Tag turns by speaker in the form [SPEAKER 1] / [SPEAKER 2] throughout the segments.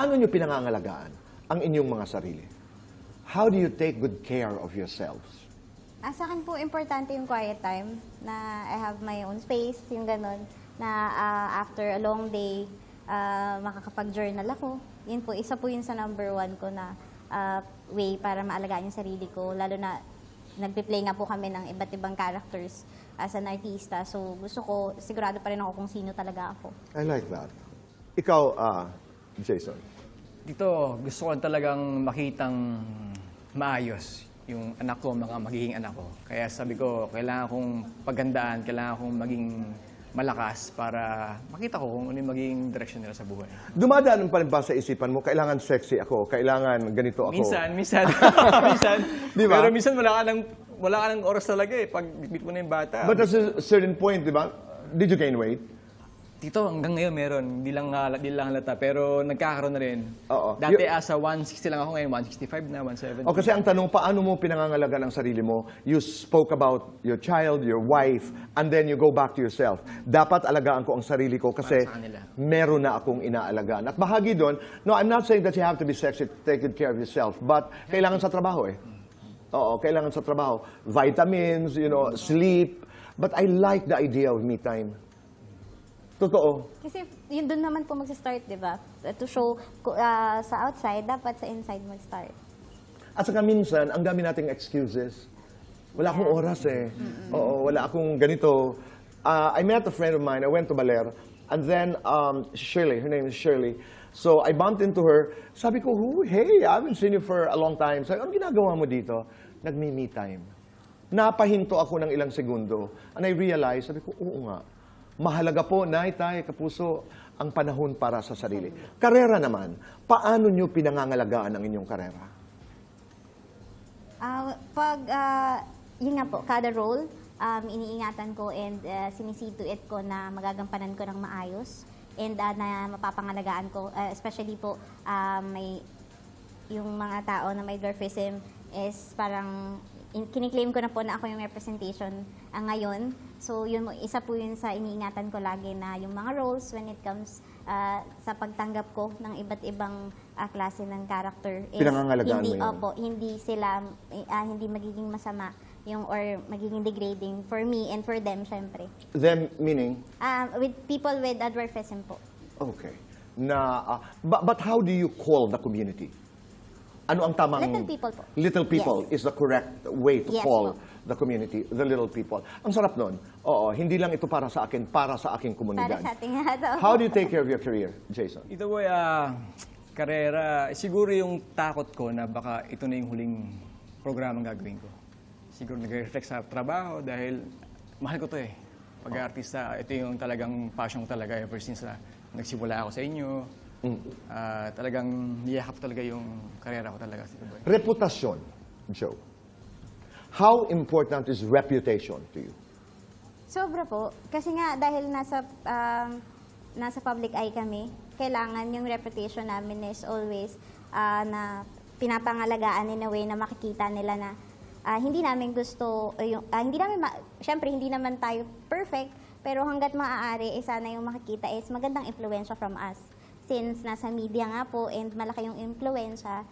[SPEAKER 1] Paano nyo pinangangalagaan ang inyong mga sarili? How do you take good care of yourselves?
[SPEAKER 2] Sa akin po, importante yung quiet time, na I have my own space, yung ganon, na after a long day, makakapag-journal ako. Yun po, isa po yun sa number one ko na way para maalagaan yung sarili ko, lalo na nagpe-play nga po kami ng iba't ibang characters as an artista. So gusto ko, sigurado pa rin ako kung sino talaga ako.
[SPEAKER 1] I like that. Ikaw, Jason.
[SPEAKER 3] Dito, gusto ko talagang makitang maayos yung anak ko, mga magiging anak ko. Kaya sabi ko, kailangan kong paghandaan, kailangan kong maging malakas para makita ko kung ano yung magiging direction nila sa buhay.
[SPEAKER 1] Dumadaan pa rin ba sa isipan mo, kailangan sexy ako, kailangan ganito ako?
[SPEAKER 3] Minsan. minsan.
[SPEAKER 1] Di ba?
[SPEAKER 3] Pero minsan wala ka ng oras talaga eh, pag meet mo na yung bata.
[SPEAKER 1] But at a certain point, di ba, did you gain weight?
[SPEAKER 3] Tito, hanggang ngayon meron. Hindi lang halata, pero nagkakaroon na rin.
[SPEAKER 1] Oo.
[SPEAKER 3] Dati asa 160 lang ako, ngayon 165 na, 170.
[SPEAKER 1] O kasi ang tanong, paano mo pinangangalagaan ang sarili mo? You spoke about your child, your wife, and then you go back to yourself. Dapat alagaan ko ang sarili ko kasi
[SPEAKER 3] Para sa kanila.
[SPEAKER 1] meron na akong inaalagaan. At bahagi doon, no, I'm not saying that you have to be sexy to take good care of yourself, but kailangan sa trabaho eh. Oo, kailangan sa trabaho. Vitamins, sleep. But I like the idea of me time. Totoo.
[SPEAKER 2] Kasi yun doon naman po mag-start, di ba? To show sa outside, dapat sa inside mag-start.
[SPEAKER 1] At saka minsan, ang dami nating excuses. Wala akong oras eh. Oo, wala akong ganito. I met a friend of mine, I went to Baler, and then Shirley, her name is Shirley. So I bumped into her. Sabi ko, hey, I haven't seen you for a long time. Sabi, ano ginagawa mo dito? Nagme-me time. Napahinto ako ng ilang segundo. And I realized, sabi ko, oo nga. Mahalaga po, Nay, Tay, Kapuso, ang panahon para sa sarili. Karera naman, paano nyo pinangangalagaan ang inyong karera?
[SPEAKER 2] Yun nga po, kada role, iniingatan ko and sinisee to it ko na magagampanan ko ng maayos and na mapapangalagaan ko, especially po may yung mga tao na may dwarfism is parang kiniklaim ko na po na ako yung representation ngayon. So, yun, isa po yun sa iniingatan ko lagi na yung mga roles when it comes sa pagtanggap ko ng iba't ibang klase ng character.
[SPEAKER 1] Pinangangalagaan mo yun?
[SPEAKER 2] Opo, hindi sila, hindi magiging masama yung or magiging degrading for me and for them, syempre.
[SPEAKER 1] Them meaning?
[SPEAKER 2] With people with dwarfism po.
[SPEAKER 1] Okay. But how do you call the community? Ano ang tamang...
[SPEAKER 2] Little people po.
[SPEAKER 1] Little people
[SPEAKER 2] Yes.
[SPEAKER 1] is the correct way to
[SPEAKER 2] Yes
[SPEAKER 1] call
[SPEAKER 2] po.
[SPEAKER 1] the community, the little people. Ang sarap nun. Oo, hindi lang ito para sa akin, para sa aking komunidad.
[SPEAKER 2] Para sa ating lahat.
[SPEAKER 1] How do you take care of your career, Jason?
[SPEAKER 3] Ito boy, karera, siguro yung takot ko na baka ito na yung huling programang gagawin ko. Siguro nag-reflect sa trabaho dahil mahal ko to eh. Pag-artista, ito yung talagang passion ko talaga ever since nagsimula ako sa inyo. Talagang niyakap talaga yung karera ko talaga.
[SPEAKER 1] Reputasyon, Joe. How important is reputation to you?
[SPEAKER 2] Sobra po. Kasi nga, dahil nasa public eye kami, kailangan yung reputation namin is always na pinapangalagaan in a way na makikita nila na hindi namin gusto, syempre hindi naman tayo perfect, pero hanggat maaari, sana yung makikita is magandang influensya from us. Since nasa media nga po and malaki yung influensya,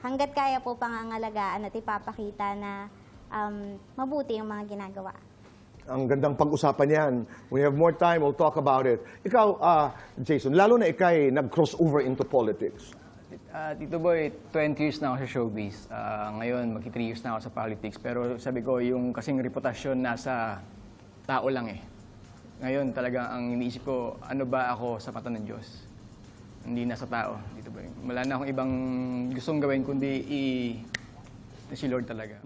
[SPEAKER 2] hanggat kaya po pangangalagaan at ipapakita na mabuti yung mga ginagawa.
[SPEAKER 1] Ang gandang pag-usapan yan. We have more time, we'll talk about it. Ikaw, Jason, lalo na ikay nag-crossover into politics.
[SPEAKER 3] Tito Boy, 20 years na ako sa showbiz. Ngayon, mag-3 years na ako sa politics. Pero sabi ko, yung kasing reputasyon nasa tao lang eh. Ngayon talaga ang iniisip ko, ano ba ako sa mata ng Diyos? Hindi nasa tao. Dito ba? Wala na akong ibang gustong gawin kundi si Lord talaga.